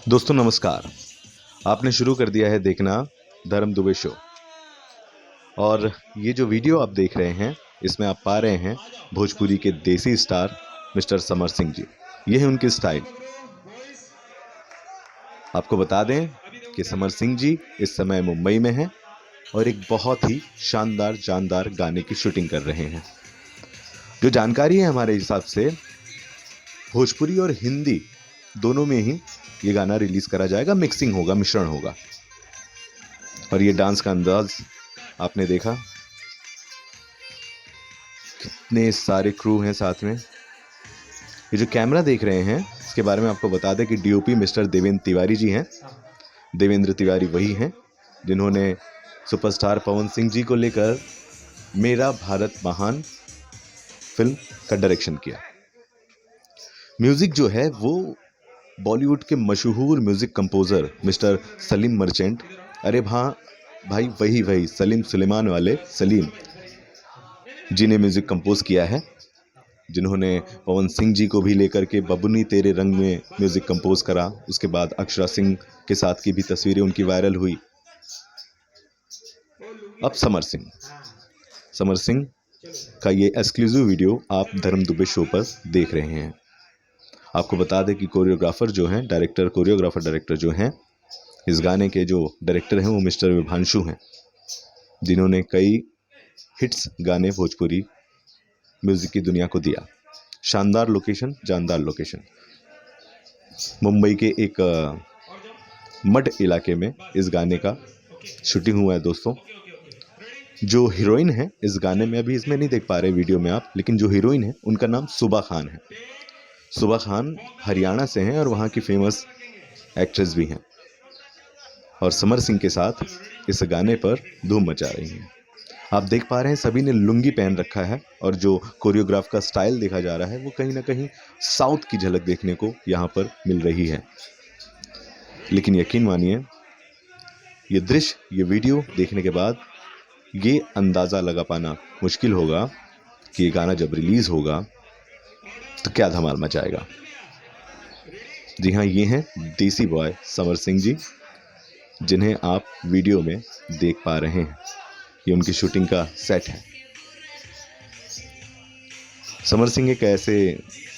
दोस्तों नमस्कार। आपने शुरू कर दिया है देखना धर्म दुबे शो। और ये जो वीडियो आप देख रहे हैं इसमें आप पा रहे हैं भोजपुरी के देसी स्टार मिस्टर समर सिंह जी। ये है उनकी स्टाइल। आपको बता दें कि समर सिंह जी इस समय मुंबई में हैं और एक बहुत ही शानदार जानदार गाने की शूटिंग कर रहे हैं। जो जानकारी है हमारे हिसाब से भोजपुरी और हिंदी दोनों में ही ये गाना रिलीज करा जाएगा, मिक्सिंग होगा, मिश्रण होगा। और ये डांस का अंदाज आपने देखा, कितने सारे क्रू हैं साथ में। ये जो कैमरा देख रहे हैं इसके बारे में आपको बता दें कि डीओपी मिस्टर देवेंद्र तिवारी जी हैं। देवेंद्र तिवारी वही हैं जिन्होंने सुपरस्टार पवन सिंह जी को लेकर मेरा भारत महान फिल्म का डायरेक्शन किया। म्यूजिक जो है वो बॉलीवुड के मशहूर music composer mister Salim merchant, अरे भाई वही सलीम सुलेमान वाले सलीम जी ने म्यूजिक कंपोज किया है, जिन्होंने पवन सिंह जी को भी लेकर के बबुनी तेरे रंग में म्यूजिक कंपोज करा। उसके बाद अक्षरा सिंह के साथ की भी तस्वीरें उनकी वायरल हुई। अब समर सिंह का ये एक्सक्लूसिव वीडियो आप धर्म दुबे शो पर देख रहे हैं। आपको बता दें कि कोरियोग्राफर डायरेक्टर जो हैं इस गाने के जो डायरेक्टर हैं वो मिस्टर विभांशु हैं, जिन्होंने कई हिट्स गाने भोजपुरी म्यूजिक की दुनिया को दिया। शानदार लोकेशन, जानदार लोकेशन, मुंबई के एक मड इलाके में इस गाने का शूटिंग हुआ है। दोस्तों जो हीरोइन है इस गाने में, अभी इसमें नहीं देख पा रहे वीडियो में आप, लेकिन जो हीरोइन है उनका नाम सुबा खान है। सुबा खान हरियाणा से हैं और वहाँ की फेमस एक्ट्रेस भी हैं, और समर सिंह के साथ इस गाने पर धूम मचा रही हैं। आप देख पा रहे हैं सभी ने लुंगी पहन रखा है, और जो कोरियोग्राफ का स्टाइल देखा जा रहा है वो कहीं ना कहीं साउथ की झलक देखने को यहाँ पर मिल रही है। लेकिन यकीन मानिए ये दृश्य, ये वीडियो देखने के बाद ये अंदाज़ा लगा पाना मुश्किल होगा कि ये गाना जब रिलीज़ होगा तो क्या धमाल मचाएगा। जी हाँ, ये हैं देसी बॉय समर सिंह जी, जिन्हें आप वीडियो में देख पा रहे हैं। ये उनकी शूटिंग का सेट है। समर सिंह एक ऐसे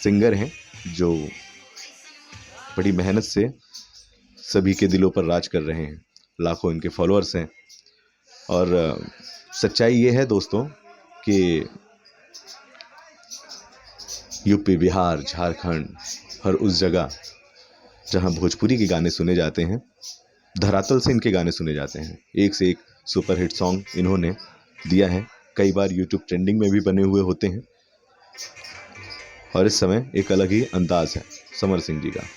सिंगर हैं जो बड़ी मेहनत से सभी के दिलों पर राज कर रहे हैं। लाखों इनके फॉलोअर्स हैं, और सच्चाई ये है दोस्तों कि यूपी, बिहार, झारखंड, हर उस जगह जहां भोजपुरी के गाने सुने जाते हैं, धरातल से इनके गाने सुने जाते हैं। एक से एक सुपर हिट सॉन्ग इन्होंने दिया है, कई बार यूट्यूब ट्रेंडिंग में भी बने हुए होते हैं। और इस समय एक अलग ही अंदाज है समर सिंह जी का।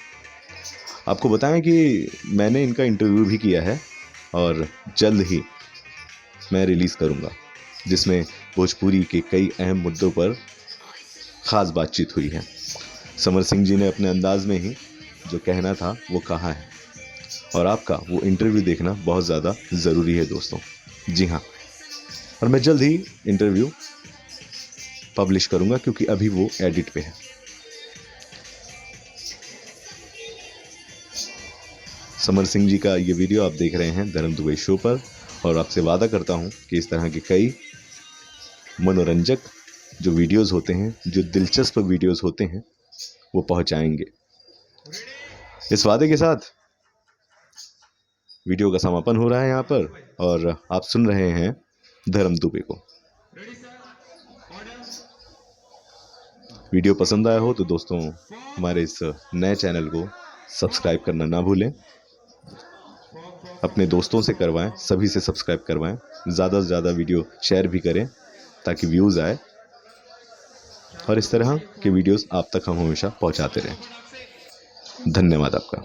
आपको बताएं कि मैंने इनका इंटरव्यू भी किया है और जल्द ही मैं रिलीज़ करूंगा, जिसमें भोजपुरी के कई अहम मुद्दों पर ख़ास बातचीत हुई है। समर सिंह जी ने अपने अंदाज में ही जो कहना था वो कहा है, और आपका वो इंटरव्यू देखना बहुत ज़्यादा ज़रूरी है दोस्तों। जी हाँ, और मैं जल्द ही इंटरव्यू पब्लिश करूंगा क्योंकि अभी वो एडिट पे है। समर सिंह जी का ये वीडियो आप देख रहे हैं धर्म दुबे शो पर, और आपसे वादा करता हूं कि इस तरह के कई मनोरंजक जो वीडियोस होते हैं, जो दिलचस्प वीडियोस होते हैं, वो पहुंचाएंगे। इस वादे के साथ वीडियो का समापन हो रहा है यहाँ पर, और आप सुन रहे हैं धर्म दुबे को। वीडियो पसंद आया हो तो दोस्तों हमारे इस नए चैनल को सब्सक्राइब करना ना भूलें। अपने दोस्तों से करवाएं, सभी से सब्सक्राइब करवाएं, ज़्यादा से ज़्यादा वीडियो शेयर भी करें ताकि व्यूज़ आए, और इस तरह के वीडियोस आप तक हम हमेशा पहुंचाते रहें। धन्यवाद आपका।